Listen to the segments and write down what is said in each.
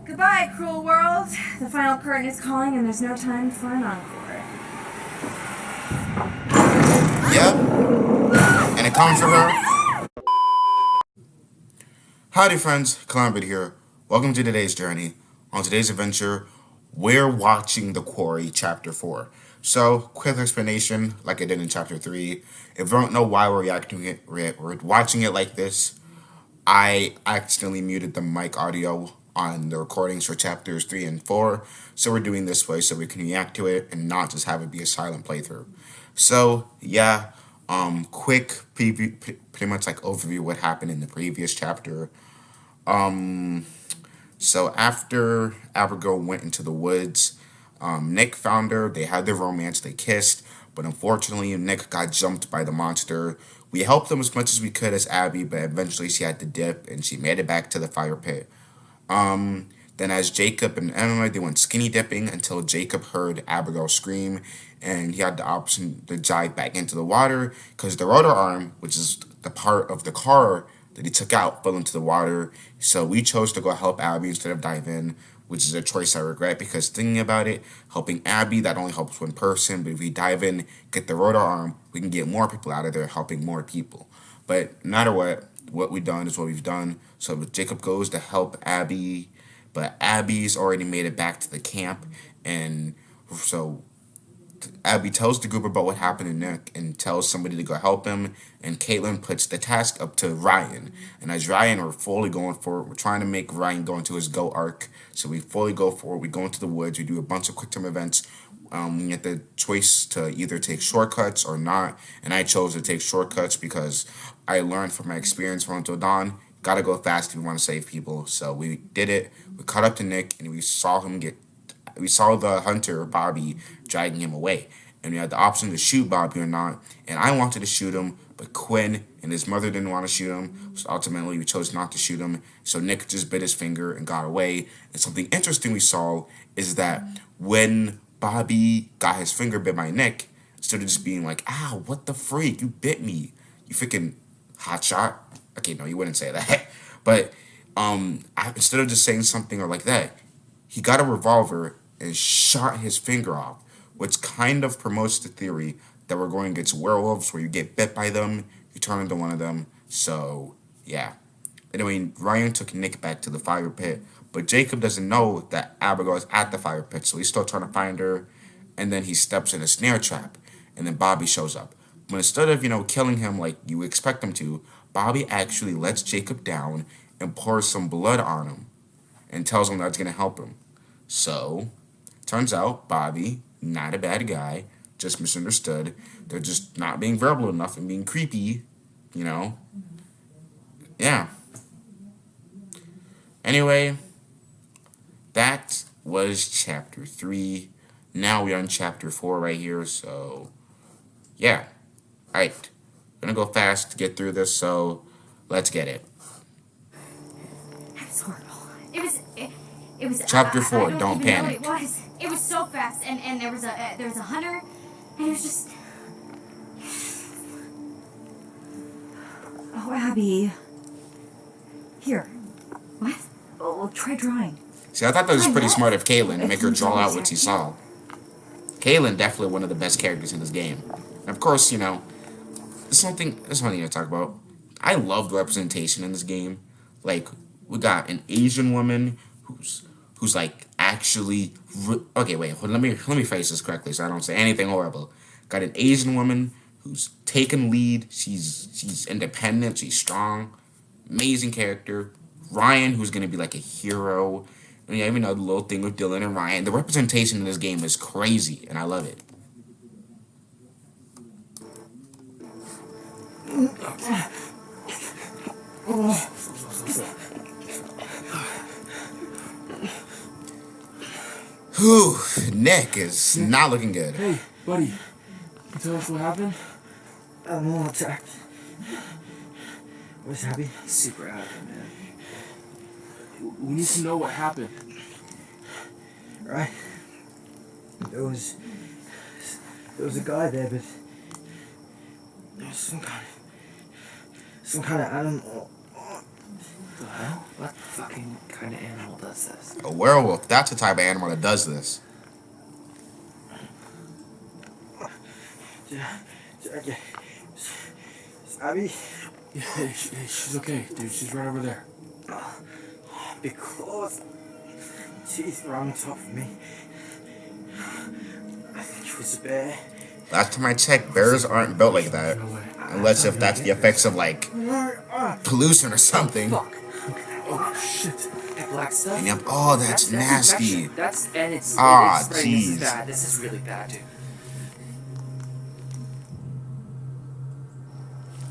Goodbye, cruel world. The final curtain is calling and there's no time for an encore. Yep. And it comes from her. Howdy friends, Clownbread here. Welcome to today's journey. On today's adventure, we're watching The Quarry Chapter 4. So, quick explanation, like I did in Chapter 3. If you don't know why we're watching it like this, I accidentally muted the mic audio on the recordings for Chapters 3 and 4. So we're doing this way so we can react to it and not just have it be a silent playthrough. So, yeah, quick preview, pretty much like overview what happened in the previous chapter. So after Abigail went into the woods, Nick found her, they had their romance, they kissed, but unfortunately Nick got jumped by the monster. We helped them as much as we could as Abby, but eventually she had to dip and she made it back to the fire pit. Then as Jacob and Emma, they went skinny dipping until Jacob heard Abigail scream and he had the option to dive back into the water because the rotor arm, which is the part of the car that he took out, fell into the water. So we chose to go help Abby instead of dive in, which is a choice I regret because thinking about it, helping Abby, that only helps one person. But if we dive in, get the rotor arm, we can get more people out of there, helping more people. But no matter what we've done is what we've done. So Jacob goes to help Abby, but Abby's already made it back to the camp. And so Abby tells the group about what happened to Nick and tells somebody to go help him. And Kaitlyn puts the task up to Ryan. And as Ryan, we're fully going for it. We're trying to make Ryan go into his go arc. So we fully go for it. We go into the woods. We do a bunch of quick time events. We get the choice to either take shortcuts or not. And I chose to take shortcuts because I learned from my experience from until dawn. Gotta go fast if you want to save people. So we did it. We caught up to Nick and we saw the hunter, Bobby, dragging him away. And we had the option to shoot Bobby or not. And I wanted to shoot him, but Quinn and his mother didn't want to shoot him. So ultimately, we chose not to shoot him. So Nick just bit his finger and got away. And something interesting we saw is that when Bobby got his finger bit by Nick, instead of just being like, ow, what the freak? You bit me. You freaking hotshot. Okay, no, you wouldn't say that. But instead of just saying something or like that, he got a revolver and shot his finger off, which kind of promotes the theory that we're going against werewolves where you get bit by them, you turn into one of them. So, yeah. Anyway, Ryan took Nick back to the fire pit, but Jacob doesn't know that Abigail is at the fire pit, so he's still trying to find her, and then he steps in a snare trap, and then Bobby shows up. But instead of, killing him like you expect him to, Bobby actually lets Jacob down and pours some blood on him and tells him that's going to help him. So, turns out Bobby, not a bad guy, just misunderstood. They're just not being verbal enough and being creepy, Yeah. Anyway, that was Chapter 3. Now we're on Chapter 4 right here, so, yeah. Alright, gonna go fast to get through this, so let's get it. That's horrible. It was Chapter 4, I don't panic. Know what it was. It was so fast, and there was a hunter, and it was just. Oh, Abby. Here. What? Oh, try drawing. See, I thought that was pretty smart of Kaitlyn to make her draw out what she saw. Kaitlyn definitely one of the best characters in this game. And of course, there's something to talk about. I love the representation in this game. Like, we got an Asian woman who's like actually okay, wait, let me phrase this correctly so I don't say anything horrible. Got an Asian woman who's taken lead. She's independent, she's strong, amazing character. Ryan, who's gonna be like a hero. And yeah, even the little thing with Dylan and Ryan. The representation in this game is crazy, and I love it. Whew, Nick is not looking good. Hey, buddy, can you tell us what happened? I'm all attacked. Where's Abby? Super happy, man. We need to know what happened. Right. There was a guy there, but there was some kind of animal. The hell? What fucking kind of animal does this? A werewolf. That's the type of animal that does this. Is Abby? Yeah, she's okay, dude. She's right over there. Because teeth were on top of me. I think it was a bear. Last time I checked, bears aren't built like that. No way. Unless if that's the effects of, like, pollution or something. Fuck. Oh, shit. That black stuff. And yep, oh, that's nasty. infection. That's and it's Ah, it's spreading. This jeez. is bad. This is really bad, dude.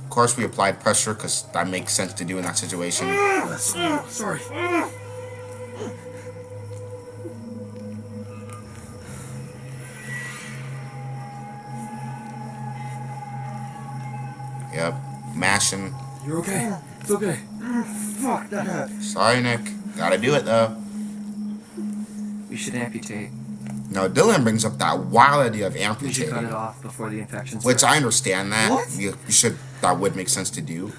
Of course, we applied pressure because that makes sense to do in that situation. Sorry. Yep, mashing. You're okay. It's okay. Fuck, that hurt. Sorry, Nick. Gotta do it though. We should amputate. No, Dylan brings up that wild idea of We should cut it amputating, off before the infection which spreads. I understand that. What? You should. That would make sense to do.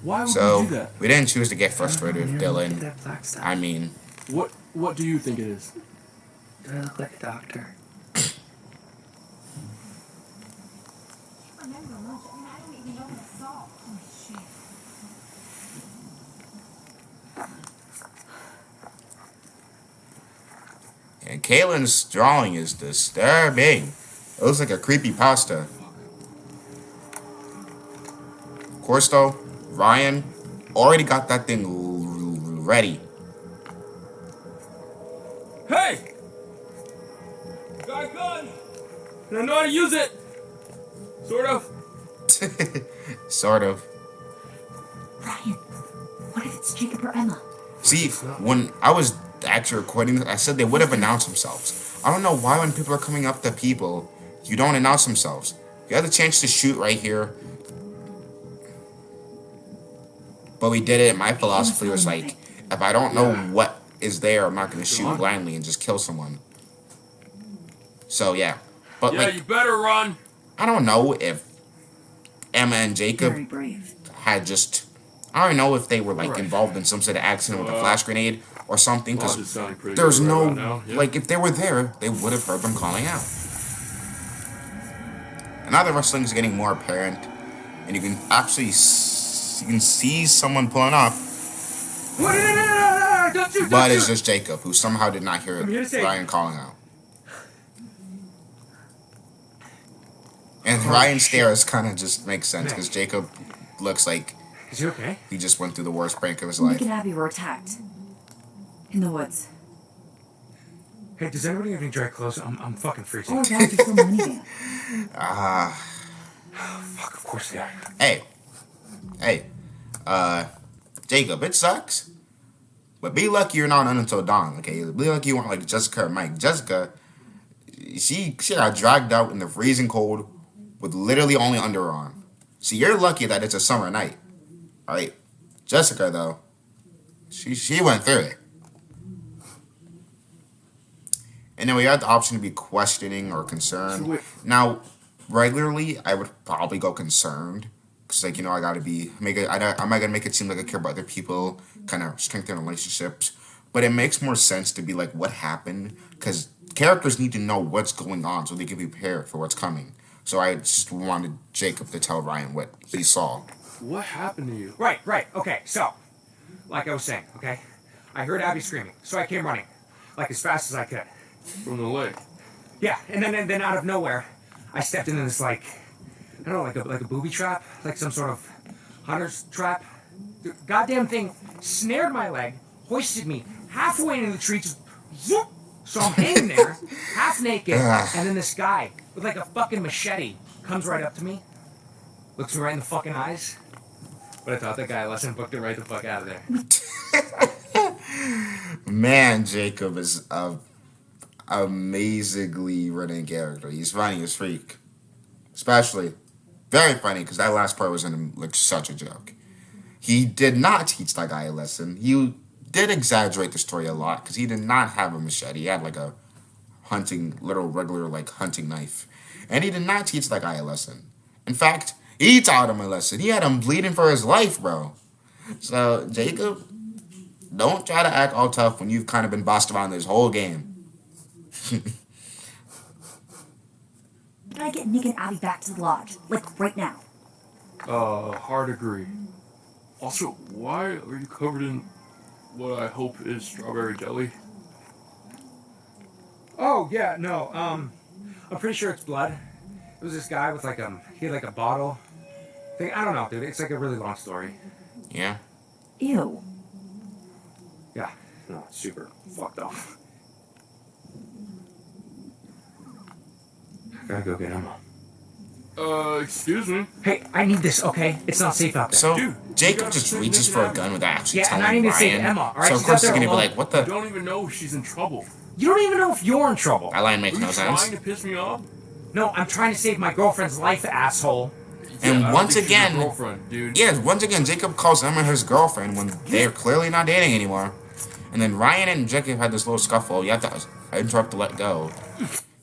Why would So we do that? we didn't choose to get frustrated with Look at Dylan. that black stuff. I mean, What do you think it is? Do I look like a doctor? and Kaitlyn's drawing is disturbing. It looks like a creepy pasta. Of course, though, Ryan already got that thing ready. Hey! Got a gun! And I know how to use it! Sort of. Sort of. Ryan, what if it's Jacob or Emma? See, when I was actually recording this, I said they would have announced themselves. I don't know why when people are coming up to people, you don't announce themselves. You had the chance to shoot right here. But we did it, and my philosophy was like, if I don't know what is there, I'm not going to shoot blindly and just kill someone. So, yeah. But, Yeah, like, you better run! I don't know if Emma and Jacob Very brave. had just... I don't know if they were, like, Right. involved in some sort of accident with a flash grenade or something, Well, because it's sounding pretty there's good right no... about now, yeah. Like, if they were there, they would have heard them calling out. And now the wrestling is getting more apparent, and you can actually... You can see someone pulling up, Don't shoot! but it's just Jacob, who somehow did not hear I'm here to save Ryan calling out. And Ryan's stares kind of just makes sense, because Jacob looks like Is he okay? he just went through the worst break of his Nick life. and Abi were attacked. In the woods. Hey, does anybody have any dry clothes? I'm fucking freezing. Oh, now just from the minivan. Fuck, of course they are. Hey, Jacob, it sucks, but be lucky you're not on until dawn, okay? Be lucky you weren't like Jessica or Mike. Jessica, she got dragged out in the freezing cold with literally only underwear on. See, you're lucky that it's a summer night, right? Jessica, though, she went through it. And then we had the option to be questioning or concerned. So wait. Now, regularly, I would probably go concerned. Because, like, you know, I gotta be... I'm not gonna make it seem like I care about other people. Kind of strengthen relationships. But it makes more sense to be like, what happened? Because characters need to know what's going on so they can be prepared for what's coming. So I just wanted Jacob to tell Ryan what he saw. What happened to you? Right. Okay, so, like I was saying, okay? I heard Abby screaming, so I came running, like as fast as I could. From the lake. Yeah, and then out of nowhere, I stepped into this, like, I don't know, like a booby trap, like some sort of hunter's trap. The goddamn thing snared my leg, hoisted me halfway into the tree, just zoop. So I'm hanging there, half naked, and then this guy with like a fucking machete comes right up to me, looks me right in the fucking eyes. But I taught that guy a lesson, booked it right the fuck out of there. Man, Jacob is a amazingly running character. He's funny as freak. Especially, very funny, because that last part was in him like such a joke. He did not teach that guy a lesson. He did exaggerate the story a lot, because he did not have a machete. He had like a regular like hunting knife. And he did not teach that guy a lesson. In fact, he taught him a lesson. He had him bleeding for his life, bro. So, Jacob, don't try to act all tough when you've kind of been bossed around this whole game. Gotta get Nick and Abi back to the lodge, like right now. Hard agree. Also, why are you covered in what I hope is strawberry jelly? Oh, yeah, no, I'm pretty sure it's blood. It was this guy with like, he had like a bottle thing. I don't know, dude. It's like a really long story. Yeah? Ew. Yeah, no, it's super fucked up. I gotta go get him. Excuse me? Hey, I need this, okay? It's not safe out there. So, Dude, Jacob you just gotta reaches save for a Nick gun without actually Yeah, and I telling need to save Ryan. Emma, alright? So, of She's course, out he's there gonna be alone. like, what I the? don't even know if she's in trouble. You don't even know if you're in trouble. That line makes Are no you sense. trying to piss me off? No, I'm trying to save my girlfriend's life, asshole. And I don't once think she's your again- girlfriend, dude. Yeah, once again, Jacob calls Emma his girlfriend when they're clearly not dating anymore. And then Ryan and Jacob had this little scuffle. You have to interrupt to let go.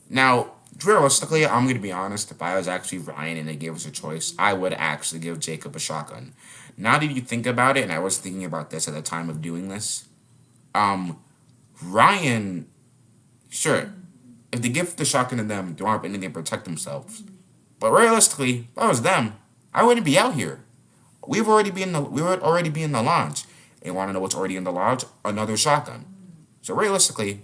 Now, realistically, I'm going to be honest. If I was actually Ryan and they gave us a choice, I would actually give Jacob a shotgun. Now that you think about it, and I was thinking about this at the time of doing this, Ryan, sure, if they give the shotgun to them, they won't have anything to protect themselves. But realistically, if I was them, I wouldn't be out here. We would already be in the lodge. And want to know what's already in the lodge? Another shotgun. So realistically,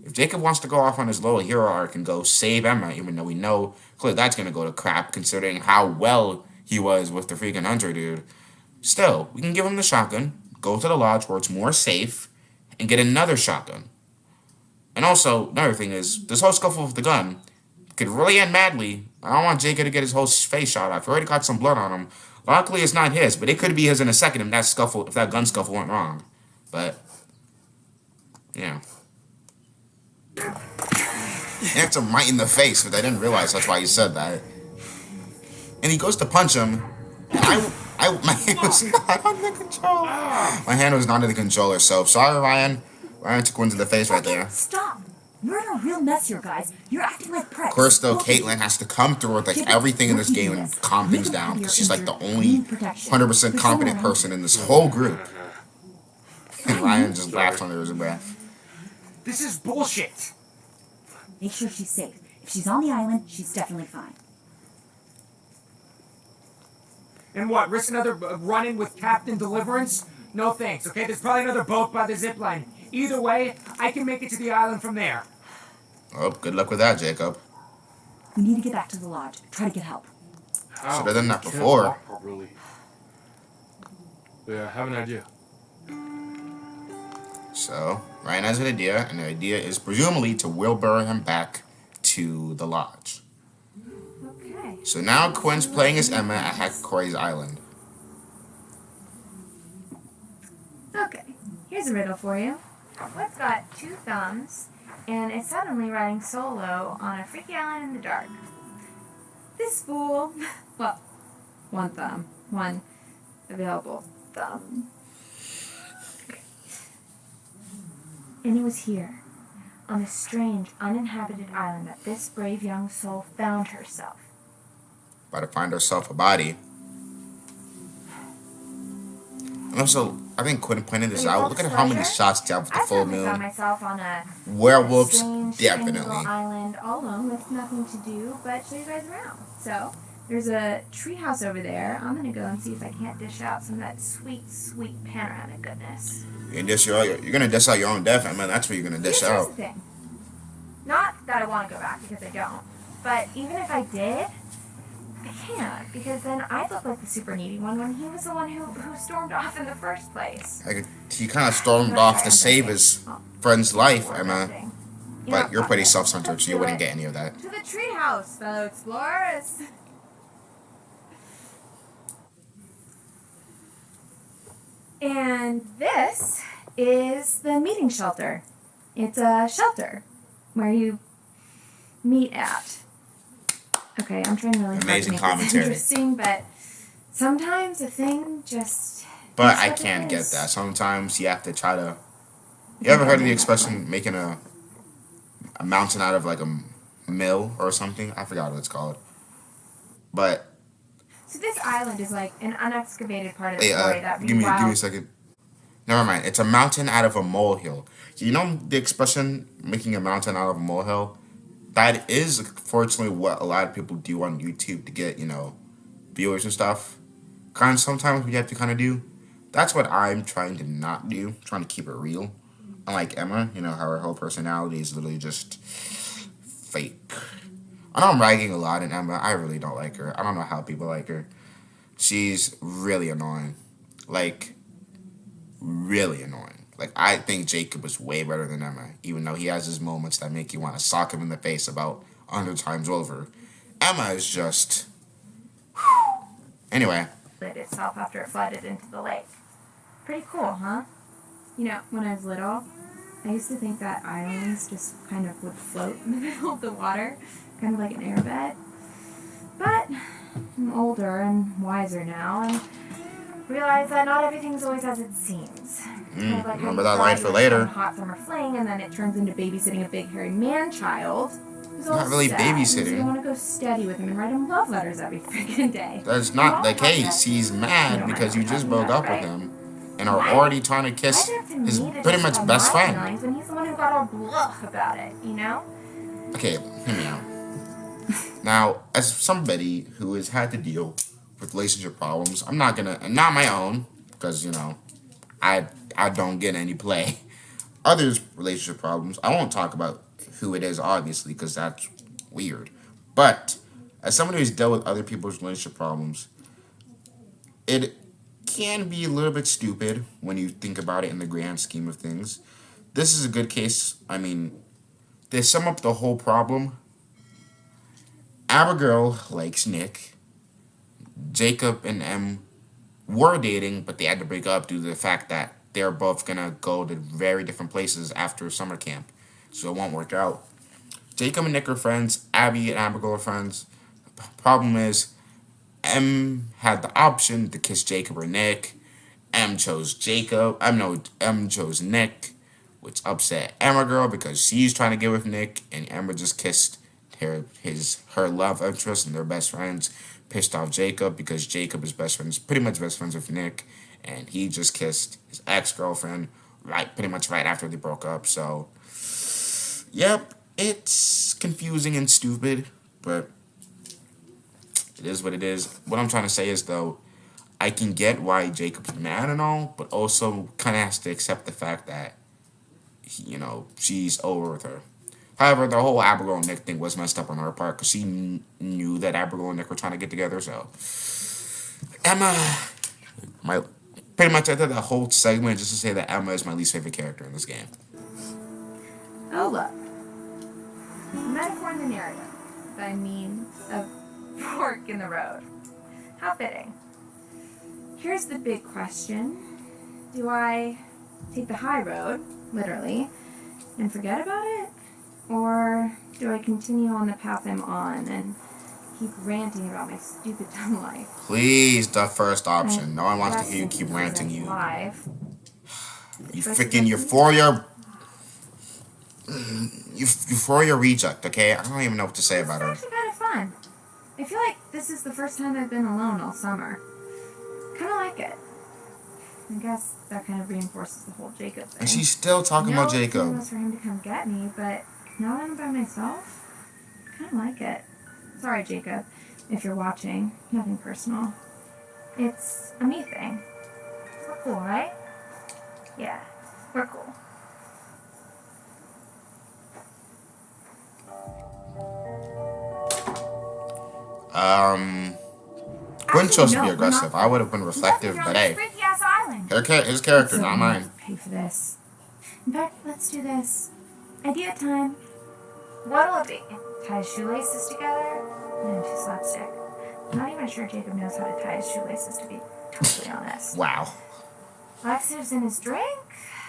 if Jacob wants to go off on his little hero arc and go save Emma, even though we know clearly that's gonna go to crap considering how well he was with the freaking hunter dude, still, we can give him the shotgun, go to the lodge where it's more safe, and get another shotgun. And also, another thing is, this whole scuffle with the gun could really end madly. I don't want Jacob to get his whole face shot off. He already got some blood on him. Luckily, it's not his, but it could be his in a second if that gun scuffle went wrong. But, yeah. He hits him right in the face, but I didn't realize that's why he said that. And he goes to punch him, and my hand was not on the controller. My hand was not on the controller, so sorry, Ryan. Ryan took one to the face right there. Stop! We're in a real mess here, guys. You're acting like pricks. Of course, though, Kaitlyn has to come through with like everything in this game and calm things down because she's like the only 100% competent person in this whole group. And Ryan just laughed under his breath. This is bullshit. Make sure she's safe. If she's on the island, she's definitely fine. And what, risk another run-in with Captain Deliverance? No thanks, okay? There's probably another boat by the zipline. Either way, I can make it to the island from there. Oh, good luck with that, Jacob. We need to get back to the lodge. Try to get help. How? Should've done that Can't before. walk properly. Yeah, I have an idea. So, Ryan has an idea, and the idea is presumably to wheelbarrow him back to the lodge. Okay. So now Quinn's playing as Emma at Quarry's island. Okay. Here's a riddle for you. What's got two thumbs and is suddenly riding solo on a freaky island in the dark? This fool. Well, one thumb. One available thumb. And it was here, on a strange, uninhabited island, that this brave young soul found herself. About to find herself a body. And also, I think Quinn pointed this For out. full Look at how many disclosure, shots they have with the I full suddenly found moon. myself on a Werewolves, strange, tiny little definitely. island all alone with nothing to do but show you guys around. So, there's a treehouse over there. I'm gonna go and see if I can't dish out some of that sweet, sweet panoramic goodness. You're gonna dish out your own death, man. That's what you're gonna dish Here's out. the thing. Not that I want to go back because I don't, but even if I did, I can't because then I'd look like the super needy one when he was the one who stormed off in the first place. Like, he kind of stormed off to save his friend's life, Emma. But you're pretty self-centered, so you wouldn't get any of that. To the treehouse, fellow explorers. And this is the meeting shelter. It's a shelter where you meet at. Okay, I'm trying really hard to Amazing make this commentary. interesting, but sometimes a thing just. But is I what it can't get is. that. Sometimes you have to try to. You ever heard of the expression making a mountain out of like a mill or something? I forgot what it's called. But So this island is like an unexcavated part of the hey, story that give me a wild. second. Never mind. It's a mountain out of a molehill. You know the expression making a mountain out of a molehill? That is unfortunately what a lot of people do on YouTube to get, viewers and stuff. Kind of sometimes we have to kind of do. That's what I'm trying to not do. Trying to keep it real. Unlike Emma, how her whole personality is literally just fake. I know I'm ragging a lot in Emma. I really don't like her. I don't know how people like her. She's really annoying. Like, really annoying. Like, I think Jacob was way better than Emma, even though he has his moments that make you want to sock him in the face about 100 times over. Emma is just... Anyway. Lit itself after it flooded into the lake. Pretty cool, huh? When I was little, I used to think that islands just kind of would float in the middle of the water, kind of like an airbed. But I'm older and wiser now, and realize that not everything's always as it seems. Kind of like how Remember you that thought line you for were later. having a hot summer fling, and then it turns into babysitting a big hairy man-child. who's all Not really sad, and so babysitting. you want to go steady with him and write him love letters every freaking day. That's not the You all have case. that. He's You mad don't because mind you just talking broke about up it, with right? him and are Why? already trying to kiss Why'd you have to his me to pretty much describe best my friend. feelings when he's the one who got all bluff about it, Okay, hear me out. Now, as somebody who has had to deal with relationship problems, I'm not my own, because, I don't get any play. Others' relationship problems, I won't talk about who it is, obviously, because that's weird. But, as someone who's dealt with other people's relationship problems, it can be a little bit stupid when you think about it in the grand scheme of things. This is a good case. I mean, they sum up the whole problem. Abigail likes Nick. Jacob and Em were dating, but they had to break up due to the fact that they're both gonna go to very different places after summer camp. So it won't work out. Jacob and Nick are friends. Abby and Abigail are friends. Problem is, Em had the option to kiss Jacob or Nick. Em chose Jacob. Em chose Nick, which upset Emma girl because she's trying to get with Nick, and Emma just kissed her love interest and they're best friends. Pissed off Jacob because Jacob is pretty much best friends with Nick, and he just kissed his ex-girlfriend pretty much right after they broke up. So, yep, it's confusing and stupid, but it is what it is. What I'm trying to say is, though, I can get why Jacob's mad and all, but also kind of has to accept the fact that, she's over with her. However, the whole Abigail and Nick thing was messed up on her part because she knew that Abigail and Nick were trying to get together. So, Emma, pretty much I did the whole segment just to say that Emma is my least favorite character in this game. Oh, look. A metaphor in the narrative. I mean, a fork in the road. How fitting. Here's the big question. Do I take the high road, literally, and forget about it? Or do I continue on the path I'm on and keep ranting about my stupid dumb life? Please, the first option. No one wants to hear you That's keep ranting you. Live. You freaking euphoria reject, okay? I don't even know what to say about her. It's actually kind of fun. I feel like this is the first time I've been alone all summer. Kind of like it. I guess that kind of reinforces the whole Jacob thing. And she's still talking about The Jacob. plan was for him to come get me, but now that I'm by myself, I kind of like it. Sorry, Jacob, if you're watching. Nothing personal. It's a me thing. We're cool, right? Yeah, we're cool. Wasn't supposed to no, be we're aggressive. not. I would have been reflective, but hey, Freaky ass island. his character, So not I'm gonna have mine. to pay for this. In fact, let's do this. Idea time. What'll it be? Tie his shoelaces together and into slapstick. I'm not even sure Jacob knows how to tie his shoelaces, to be totally honest. Wow. Laxatives in his drink?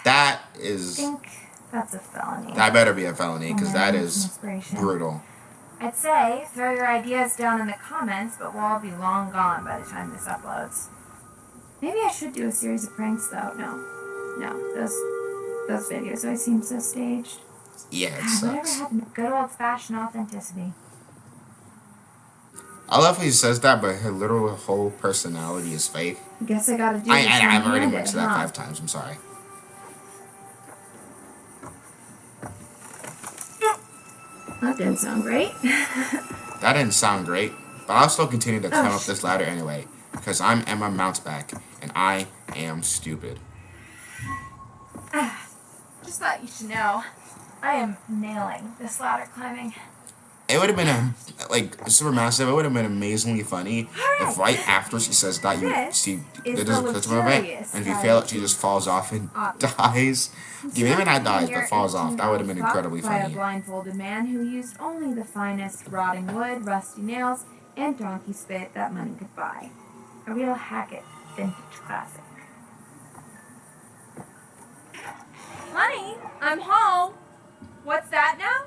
That I is... think that's a felony. That better be a felony, because that Some is inspiration. brutal. I'd say throw your ideas down in the comments, but we'll all be long gone by the time this uploads. Maybe I should do a series of pranks, though. No, those videos always seem so staged. Yeah, it Whatever sucks. happened to good old-fashioned authenticity? I love how he says that, but her literal whole personality is fake. Guess I gotta do this I've already one-handed, mentioned that huh? 5 times. I'm sorry. That didn't sound great. That didn't sound great, but I'll still continue to climb up this ladder anyway, because I'm Emma Mountsback, and I am stupid. Just thought you should know. I am nailing this ladder climbing. It would have been super massive. It would have been amazingly funny if right after she says that she is did the this clip of it, luxurious and if you side fail of it, she just falls off and Obvious. dies. Even not dies, Here but falls is off. That would have been fucked incredibly by a funny. blindfolded man who used only the finest rotting wood, rusty nails, and donkey spit that money could buy. A real Hackett vintage classic. Honey, I'm home. What's that now?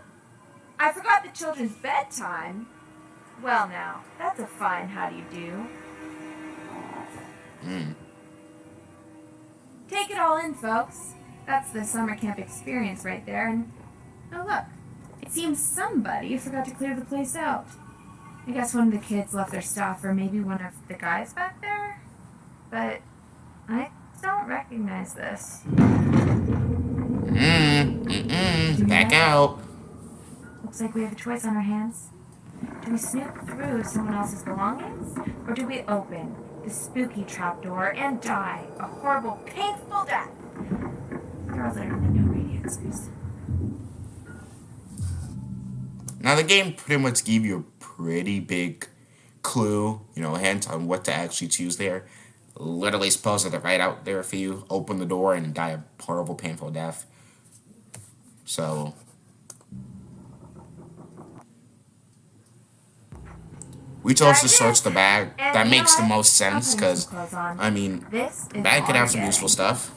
I forgot the children's bedtime. Well now, that's a fine how do you do. Take it all in, folks. That's the summer camp experience right there, and oh look, it seems somebody forgot to clear the place out. I guess one of the kids left their stuff, or maybe one of the guys back there? But I don't recognize this. Back out. Looks like we have a choice on our hands. Do we snoop through someone else's belongings? Or do we open the spooky trapdoor and die a horrible, painful death? There are literally no right answers. Now the game pretty much gave you a pretty big clue, hint on what to actually choose there. Literally supposed it right out there for you. Open the door and die a horrible, painful death. So... we chose to search the bag. And That you know makes the what? most I'll sense, put some because, clothes on. I mean, This the is bag all could have you're some useful getting. stuff.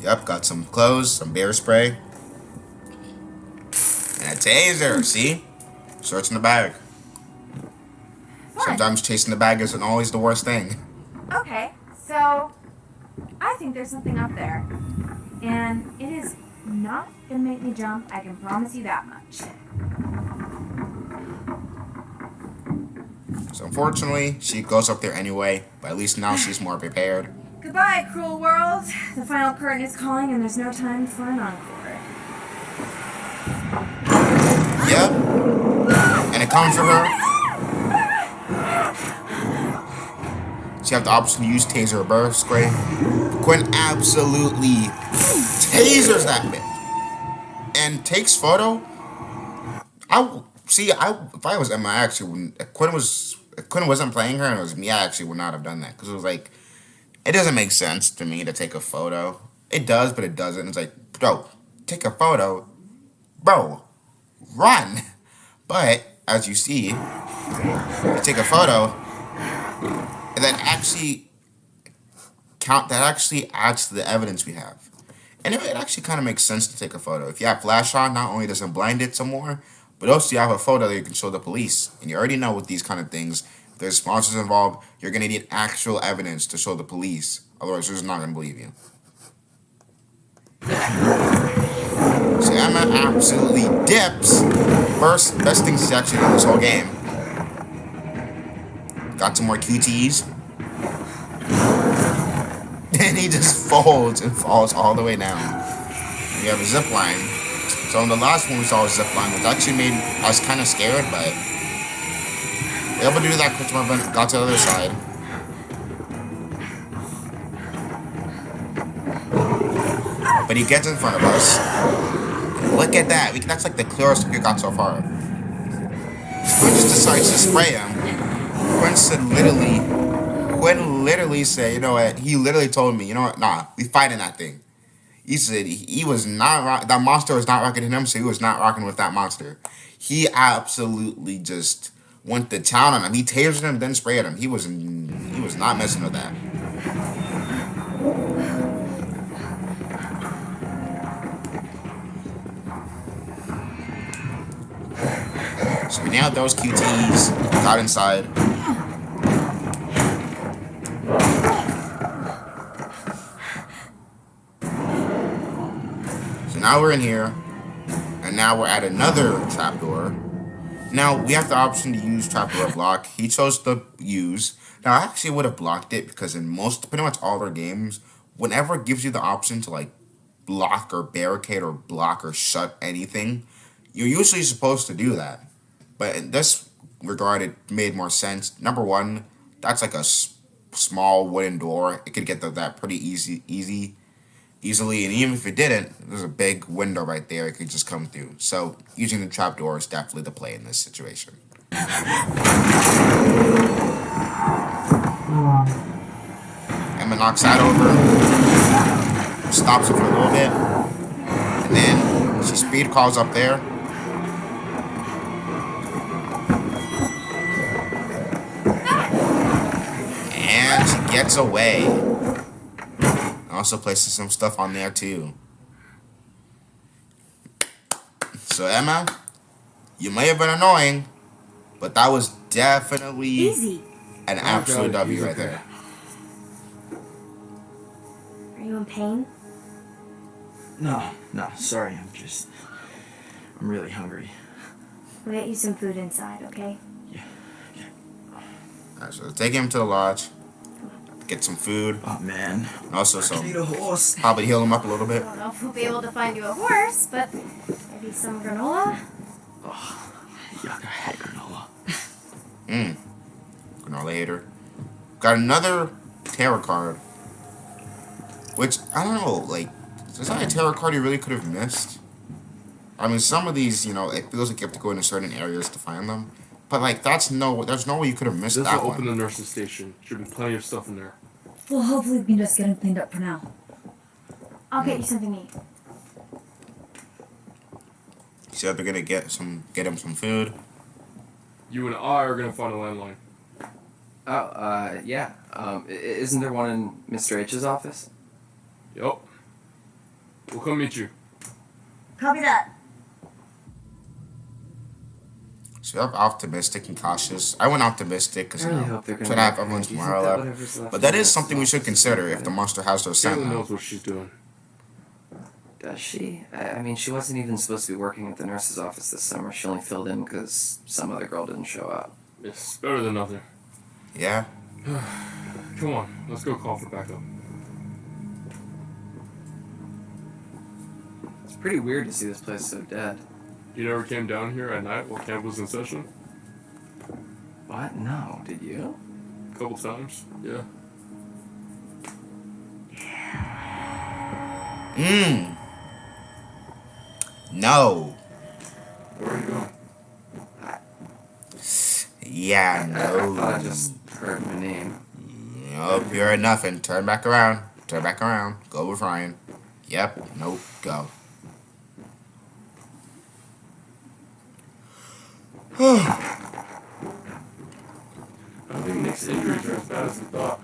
Yep, got some clothes, some bear spray, and a taser. See? Searching the bag. Fun. Sometimes chasing the bag isn't always the worst thing. Okay, so I think there's something up there. And it is not gonna make me jump, I can promise you that much. So unfortunately, she goes up there anyway, but at least now she's more prepared. Goodbye, cruel world. The final curtain is calling and there's no time for an encore. Yep. And it comes for her. She have the option to use taser or burst spray. Quinn absolutely tasers that bitch and takes photo. If I was Emma, I actually wouldn't. If Quinn wasn't playing her and it was me, I actually would not have done that, because it was like, it doesn't make sense to me to take a photo. It does, but it doesn't. It's like, bro, take a photo, bro, run. But as you see, you take a photo. And then actually that actually adds to the evidence we have. And it actually kind of makes sense to take a photo. If you have flash on, not only does it blind it some more, but also you have a photo that you can show the police. And you already know with these kind of things, if there's sponsors involved, you're going to need actual evidence to show the police. Otherwise, they're just not going to believe you. So Emma absolutely dips. Best thing she's actually done this whole game. Got some more QTs. And he just folds and falls all the way down. We have a zip line. So in the last one we saw a zip line, which actually made us kind of scared, but we're able to do that quick jump and got to the other side. But he gets in front of us. Look at that. That's like the clearest we got so far. Quinn just decides to spray him. Quinn literally said, you know what? He literally told me, you know what? Nah, we fighting that thing. He said he was not that monster was not rocking him, so he was not rocking with that monster. He absolutely just went to town on him. He tasered him, then sprayed him. He was not messing with that. So we nailed those QTs, got inside. So now we're in here, and now we're at another trapdoor. Now we have the option to use trapdoor block. He chose to use. Now I actually would have blocked it because in pretty much all their games, whenever it gives you the option to like block or barricade or block or shut anything, you're usually supposed to do that. But in this regard, it made more sense. Number one, that's like a small wooden door. It could get that pretty easily. And even if it didn't, there's a big window right there. It could just come through. So using the trapdoor is definitely the play in this situation. Emma knocks that over. Stops it for a little bit. And then she speed crawls up there. And she gets away. Also places some stuff on there too. So Emma, you may have been annoying, but that was definitely Easy. an absolute W right there. Are you in pain? No, sorry, I'm really hungry. We'll get you some food inside, okay? Alright, so take him to the lodge. Get some food. Oh man. And also I need a horse. probably heal him up a little bit. I don't know if we'll be able to find you a horse, but maybe some granola? Oh, yuck, I hate granola. Granola hater. Got another tarot card. Which, I don't know, like, is that a tarot card you really could have missed? I mean, some of these, you know, it feels like you have to go into certain areas to find them. But, like, there's no way you could have missed This that will one. open the nurse's station. Should be plenty of stuff in there. Well, hopefully we can just get him cleaned up for now. I'll get you something to eat. He said they're gonna get him some food. You and I are gonna find a landline. Oh, yeah. Isn't there one in Mr. H's office? Yup. We'll come meet you. Copy that. So I'm optimistic and cautious. I went optimistic because, I you really know, hope they're try gonna to have make everyone's you morale think that up. whatever's left But that in is this something we should office consider is if the better. monster has their scent Kaitlyn now. knows what she's doing. Does she? I mean, she wasn't even supposed to be working at the nurse's office this summer. She only filled in because some other girl didn't show up. It's better than nothing. Yeah? Come on, let's go call for backup. It's pretty weird to see this place so dead. You never came down here at night while camp was in session? What? No, did you? A couple times, yeah. No. Where are you going? Yeah, I thought I no. just heard my name. Nope, you're at nothing. Turn back around. Turn back around. Go with Ryan. Yep. Nope. Go. I think Nick's injuries are as bad as we thought.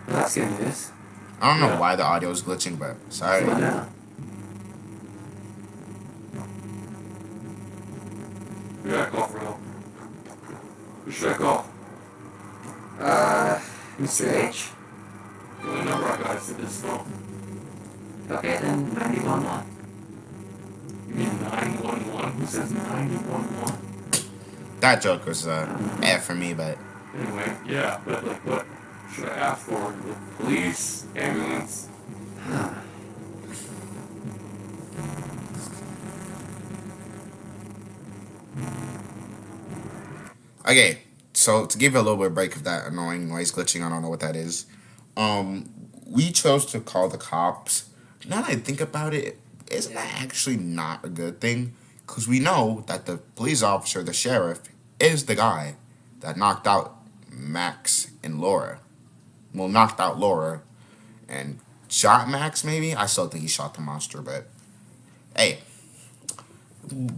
That's good news. I don't know Yeah. why the audio is glitching, but sorry. Yeah. Who should I call? Mr. H. The only number I got is this phone. Okay, then 911. You mean 911? Who says 911? That joke was F for me, but Anyway, yeah, but like what should I ask for? The police? Ambulance? okay. So to give you a little bit of break of that annoying noise glitching, I don't know what that is. We chose to call the cops. Now that I think about it, isn't that actually not a good thing? Because we know that the police officer, the sheriff, is the guy that knocked out Max and Laura. Well, knocked out Laura and shot Max, maybe? I still think he shot the monster, but hey,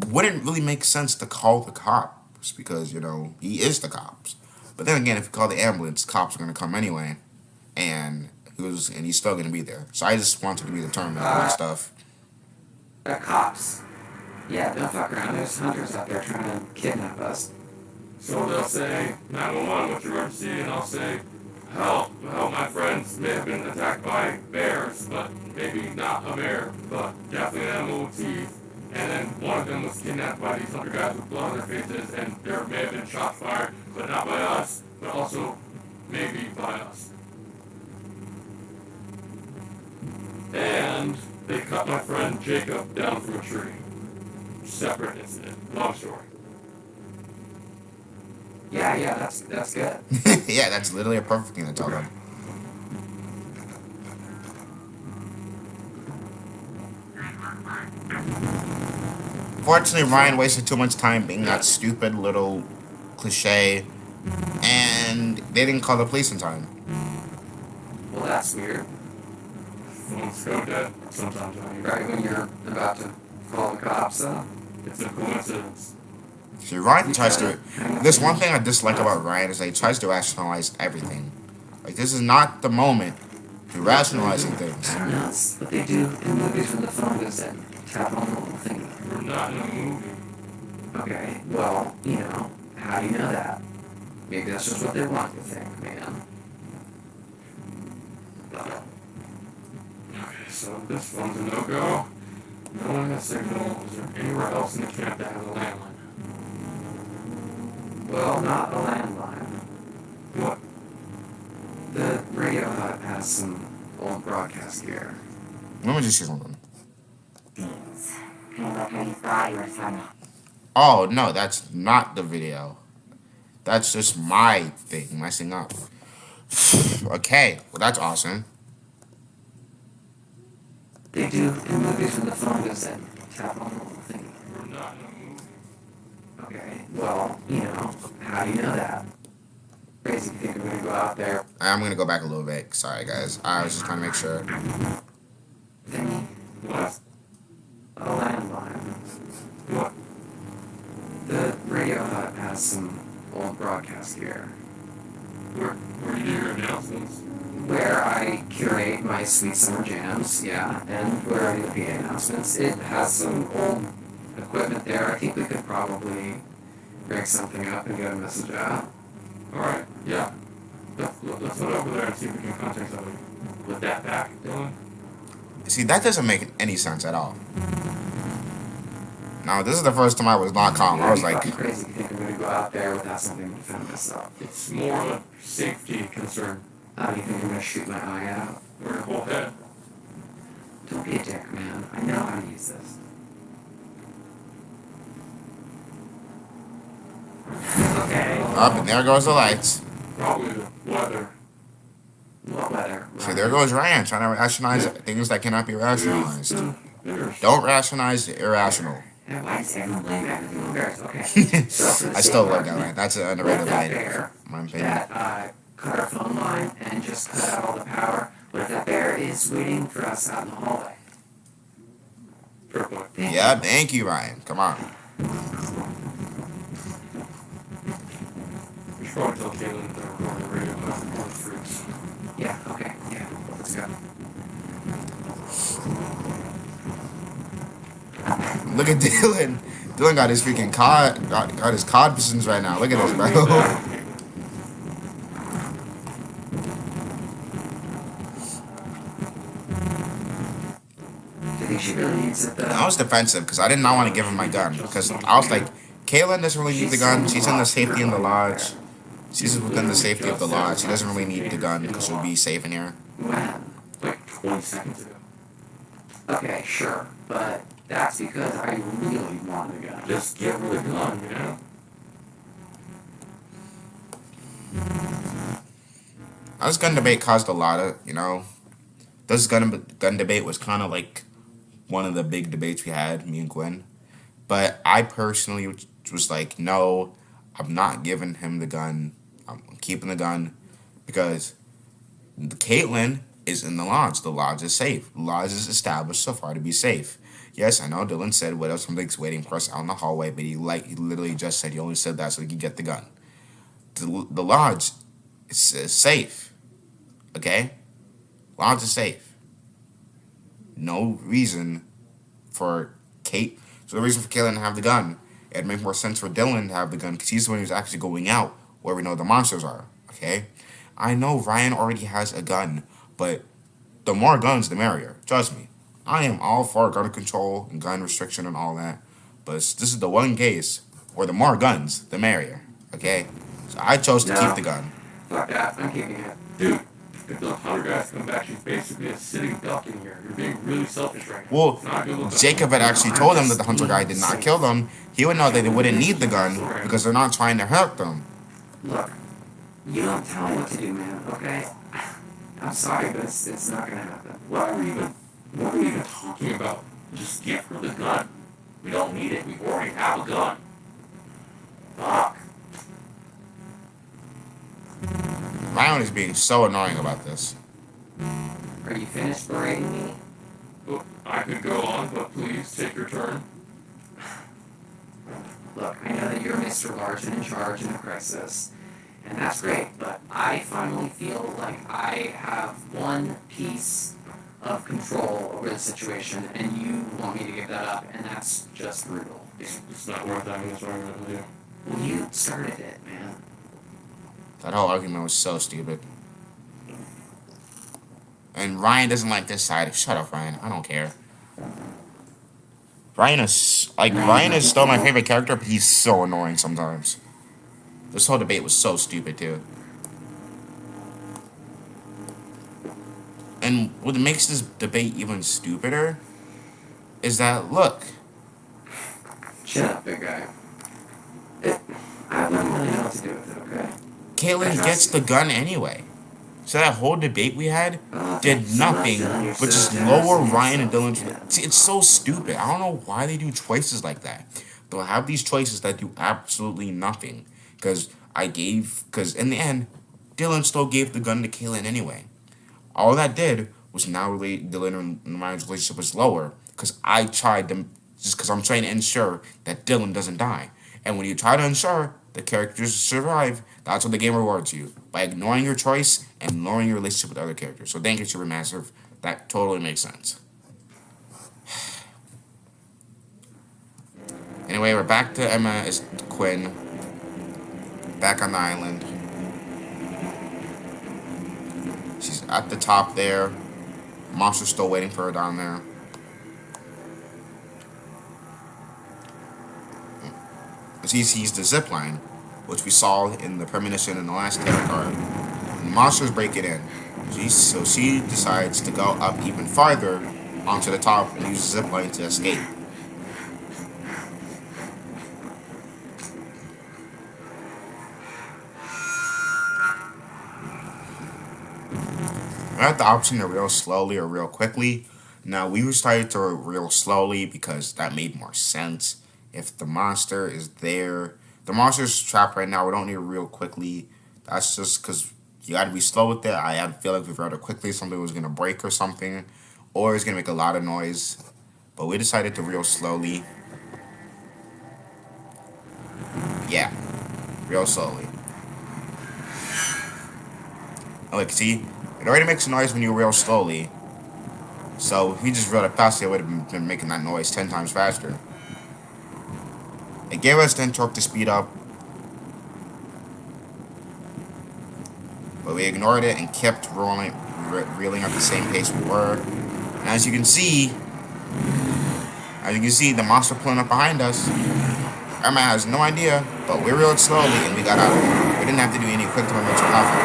wouldn't really make sense to call the cops because, you know, he is the cops. But then again, if you call the ambulance, cops are going to come anyway, and he's still going to be there. So I just wanted to be determined and stuff. Cops. Yeah, don't fuck around. There's hunters out there trying to kidnap us. So they'll say 911, what's your emergency? And I'll say, help, my friends may have been attacked by bears, but maybe not a bear, but definitely an animal with teeth. And then one of them was kidnapped by these hunter guys with blood on their faces, and there may have been shots fired, but not by us, but also maybe by us. And they cut my friend Jacob down from a tree. Separate incident. Long story. Yeah, that's good. Yeah, that's literally a perfect thing to tell them. Fortunately, Ryan wasted too much time being that stupid little cliche, and they didn't call the police in time. Well, that's weird. Phones go dead sometimes. Right when you're about to call the cops, It's a coincidence. See, Ryan tries to. This one thing I dislike about Ryan is that he tries to rationalize everything. Like, this is not the moment to rationalizing things. I don't know, it's what they do in movies when the phone goes dead. Tap on the little thing. We're not in a movie. Okay, well, you know, how do you know that? Maybe that's just what they want you to think, man. Okay, so this phone's a no-go. No one has signal. Is there anywhere else in the camp that has a landline? Well, not a landline. What? The radio hut has some old broadcast gear. Let me just see something. Beans. Kind of like how you thought you were trying to. Oh, no, that's not the video. That's just my thing messing up. Okay, well, that's awesome. They do in movies when the phone goes dead. Tap on the little thing. We're not in a movie. Okay, well, you know, how do you know that? Crazy, you think I'm gonna go out there? I'm gonna go back a little bit. Sorry, guys. I was just trying to make sure. Thingy? What? A landline. What? The radio hut has some old broadcast gear. Where do you do your announcements? Where I curate my sweet summer jams, yeah, and where I do the PA announcements. It has some old equipment there. I think we could probably rig something up and get a message out. Alright, yeah. Let's head over there and see if we can contact somebody. With that back, Dylan. See, that doesn't make any sense at all. Now, this is the first time I was not calm. I was like, fucking crazy. You think I'm gonna go out there without something to defend myself? It's more of a safety concern. How do you think I'm gonna shoot my eye out? Or your whole head. Don't be a dick, man. I know how to use this. Okay. up, and there goes the lights. Probably the weather. What weather? See, there goes Ryan trying to rationalize things that cannot be rationalized. There's Don't rationalize the irrational. And why is everyone blaming everything on bears? Okay. So for the I still sake love of that line. argument, That's an what if underrated that line, bear in my opinion. that cut our phone line and just cut out all the power? What if that bear is waiting for us out in the hallway? fair point. Yeah, thank you, Ryan. Come on. We should probably tell Kaitlyn that we're on the radio about more fruits. Yeah, okay, yeah, let's go. Look at Dylan. Dylan got his freaking cod, got his cod positions right now. Look at this, bro. Do you think she really needs it though? I was defensive because I did not want to give him my gun because I was like, Kaitlyn doesn't really need the gun. She's in the safety in the lodge. She's within the safety of the lodge. She doesn't really need the gun because she'll be safe in here. When? Like 20 seconds ago. Okay, sure, but that's because I really want the gun. Just give her the gun, you know? This gun debate caused a lot of, you know, this gun debate was kind of like one of the big debates we had, me and Gwen. But I personally was like, no, I'm not giving him the gun. I'm keeping the gun because Kaitlyn is in the lodge. The lodge is safe. The lodge is established so far to be safe. Yes, I know Dylan said what else something's waiting for us out in the hallway, but he literally just said he only said that so he could get the gun. The lodge is safe. Okay? Lodge is safe. No reason for Kaitlyn to have the gun. It'd make more sense for Dylan to have the gun because he's the one who's actually going out where we know the monsters are. Okay? I know Ryan already has a gun, but the more guns, the merrier. Trust me. I am all for gun control and gun restriction and all that. But this is the one case where the more guns, the merrier. Okay? So I chose to keep the gun. Fuck that, I'm keeping it. Dude, if the hunter guys come back, she's basically a sitting duck in here. You're being really selfish right now. Well, It's not a good look. Jacob had actually told them that the hunter guy did not kill them. He would know that they wouldn't need the gun because they're not trying to hurt them. Look, you don't tell me what to do, man, okay? I'm sorry, but it's not gonna happen. What are we even talking about? Just give her the gun. We don't need it. We already have a gun. Fuck. Ryan is being so annoying about this. Are you finished berating me? Oh, I could go on, but please take your turn. Look, I know that you're Mr. Large and in charge in a crisis, and that's great, but I finally feel like I have one piece of control over the situation, and you want me to give that up, and that's just brutal. It's not worth having this argument with you. Well, you started it, man. That whole argument was so stupid. And Ryan doesn't like this side. Shut up, Ryan. I don't care. Ryan is still my favorite character, but he's so annoying sometimes. This whole debate was so stupid too. And what makes this debate even stupider is that, look, Shut up, big guy. I wouldn't really know what to do with it, okay? Kaitlyn gets the gun anyway. So that whole debate we had did nothing but just lower Ryan and Dylan's. See, it's so stupid. I don't know why they do choices like that. They'll have these choices that do absolutely nothing. Because in the end, Dylan still gave the gun to Kaitlyn anyway. All that did was now Dylan and Ryan's relationship was lower. Because I tried to, just because I'm trying to ensure that Dylan doesn't die. And when you try to ensure the characters survive, that's what the game rewards you. By ignoring your choice and lowering your relationship with other characters. So thank you, Supermassive. That totally makes sense. Anyway, we're back to Emma as Quinn. Back on the island. She's at the top there. Monster's still waiting for her down there. She sees the zip line, which we saw in the premonition in the last tarot card. And the monsters break it in. So she decides to go up even farther onto the top and use the zip line to escape. I had the option to reel slowly or real quickly. Now, we decided to reel slowly because that made more sense. If the monster is there, the monster's trapped right now. We don't need to reel quickly. That's just because you got to be slow with it. I had a feeling if we reeled it quickly, something was going to break or something, or it's going to make a lot of noise. But we decided to reel slowly. Yeah, reel slowly. Oh, like, see, it already makes a noise when you reel slowly. So if we just reeled it fast, it would have been making that noise 10 times faster. It gave us 10 torque to speed up, but we ignored it and kept reeling at the same pace we were. And as you can see, the monster pulling up behind us. Emma has no idea, but we reeled slowly and we got out of it. We didn't have to do any quick movements or nothing.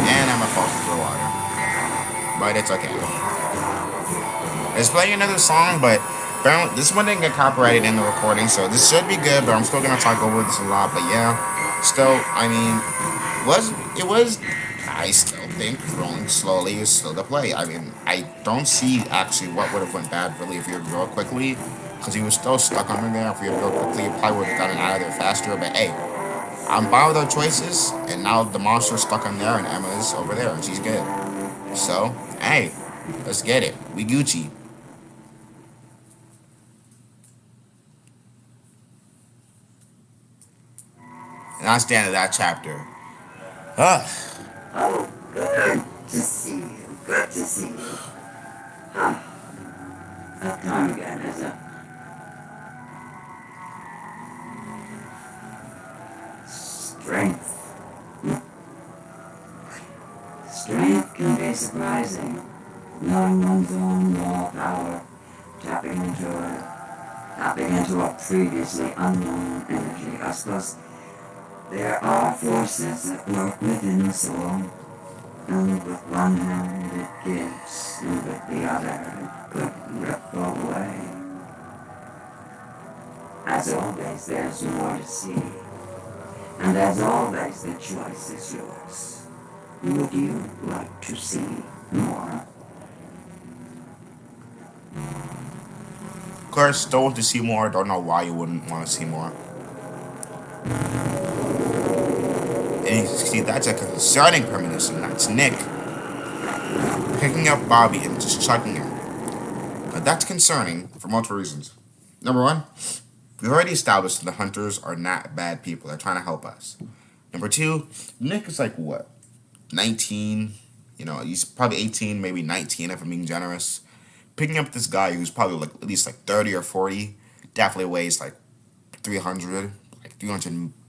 And Emma falls into the water. But it's okay. It's playing another song, but apparently this one didn't get copyrighted in the recording, so this should be good, but I'm still gonna talk over this a lot. But yeah, still, I mean, I still think rolling slowly is still the play. I mean, I don't see actually what would have went bad really if you would roll quickly, because he was still stuck under there. If you would roll quickly, you probably would have gotten out of there faster. But hey, I'm fine with our choices, and now the monster's stuck on there, and Emma's over there, and she's good. So, hey, let's get it. We Gucci. And that's the end of that chapter. Ugh. Oh, good to see you. Good to see you. Huh. That time again, is it? Strength. Strength can be surprising. Knowing one's own raw power. Tapping into a previously unknown energy. I suppose there are forces that work within the soul, and with one hand it gives, and with the other it could rip away. As always, there's more to see, and as always, the choice is yours. Would you like to see more? Of course, still want to see more. Don't know why you wouldn't want to see more. And you see, that's a concerning premonition. That's Nick picking up Bobby and just chucking him. Now, that's concerning for multiple reasons. Number one, we've already established that the hunters are not bad people. They're trying to help us. Number two, Nick is like, what, 19? You know, he's probably 18, maybe 19 if I'm being generous. Picking up this guy who's probably like at least like 30 or 40, definitely weighs like 300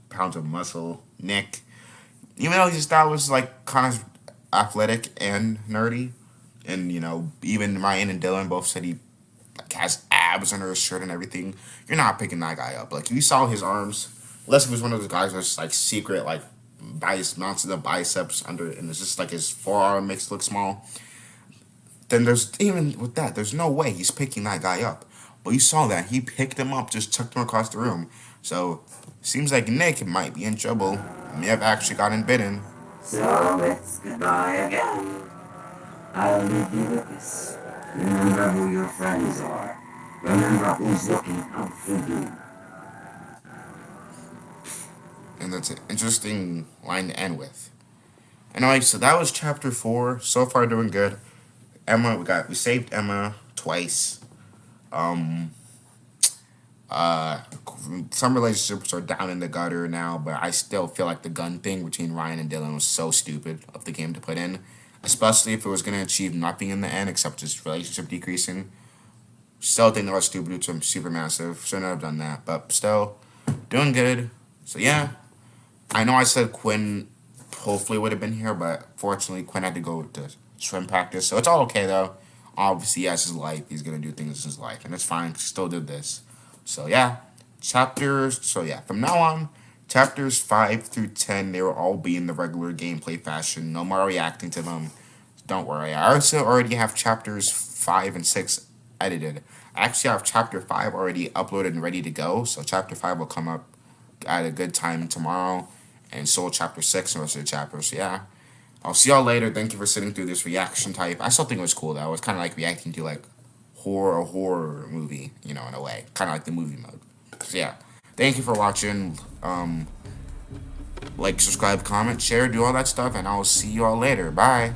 pounds of muscle. Nick, even though he's established like kind of athletic and nerdy, and you know, even Ryan and Dylan both said he like has abs under his shirt and everything. You're not picking that guy up. Like, if you saw his arms, unless it was one of those guys with like secret like mounts of the biceps under, and it's just like his forearm makes it look small. Then there's, even with that, there's no way he's picking that guy up. But you saw that. He picked him up, just chucked him across the room. So, seems like Nick might be in trouble. May have actually gotten bitten. So it's goodbye again. I'll leave you with this. Remember who your friends are. Remember who's looking out for you. And that's an interesting line to end with. Anyway, so that was chapter 4. So far doing good. Emma, we saved Emma twice. Some relationships are down in the gutter now, but I still feel like the gun thing between Ryan and Dylan was so stupid of the game to put in, especially if it was going to achieve nothing in the end except just relationship decreasing. Still think that was stupid. It's super massive. Shouldn't have done that, but still doing good. So yeah, I know I said Quinn hopefully would have been here, but fortunately Quinn had to go to swim practice, so it's all okay though. Obviously, he has his life. He's gonna do things in his life, and it's fine. He still did this. So yeah, from now on, chapters 5 through 10, they will all be in the regular gameplay fashion. No more reacting to them. Don't worry. I also already have chapters 5 and 6 edited. I actually have chapter 5 already uploaded and ready to go. So chapter 5 will come up at a good time tomorrow, and so will chapter 6 and the rest of the chapters. So yeah. I'll see y'all later. Thank you for sitting through this reaction type. I still think it was cool, though. I was kind of like reacting to, like, a horror movie, you know, in a way. Kind of like the movie mode. So, yeah. Thank you for watching. Like, subscribe, comment, share, do all that stuff, and I'll see you all later. Bye.